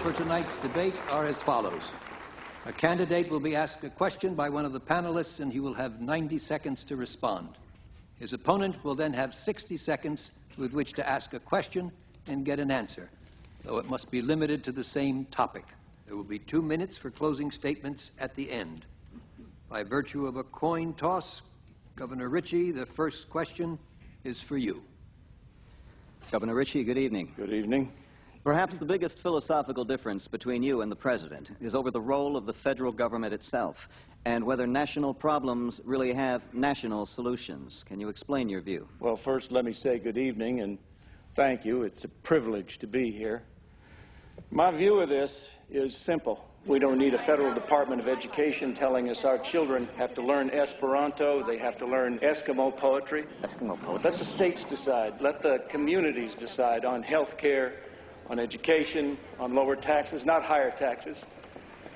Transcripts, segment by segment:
for tonight's debate are as follows. A candidate will be asked a question by one of the panelists, and he will have 90 seconds to respond. His opponent will then have 60 seconds with which to ask a question and get an answer, though it must be limited to the same topic. There will be 2 minutes for closing statements at the end. By virtue of a coin toss, Governor Ritchie, the first question is for you. Governor Ritchie, good evening. Good evening. Perhaps the biggest philosophical difference between you and the President is over the role of the federal government itself and whether national problems really have national solutions. Can you explain your view? Well, first, let me say good evening and thank you. It's a privilege to be here. My view of this is simple. We don't need a federal Department of Education telling us our children have to learn Esperanto, they have to learn Eskimo poetry. Eskimo poetry. Let the states decide. Let the communities decide on health care, on education, on lower taxes, not higher taxes.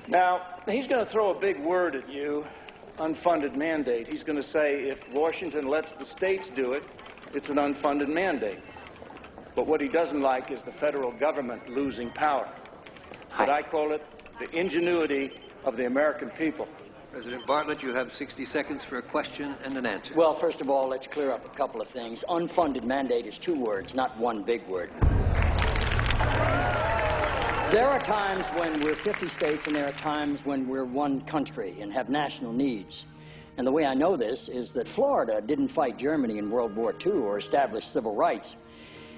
Now, he's going to throw a big word at you, unfunded mandate. He's going to say if Washington lets the states do it, it's an unfunded mandate. But what he doesn't like is the federal government losing power. But I call it the ingenuity of the American people. President Bartlett, you have 60 seconds for a question and an answer. Well, first of all, let's clear up a couple of things. Unfunded mandate is 2 words, not one big word. There are times when we're 50 states and there are times when we're one country and have national needs. And the way I know this is that Florida didn't fight Germany in World War II or establish civil rights.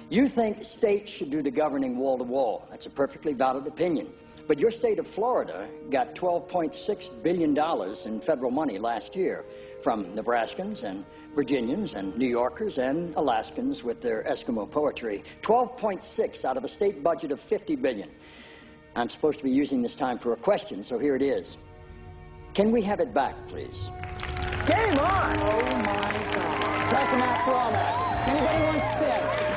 You think states should do the governing wall to wall. That's a perfectly valid opinion. But your state of Florida got $12.6 billion in federal money last year from Nebraskans and Virginians and New Yorkers and Alaskans with their Eskimo poetry. 12.6 out of a state budget of $50 billion. I'm supposed to be using this time for a question, so here it is. Can we have it back, please? Game on! Oh, my God. Check them out for all that. Anybody want to spin?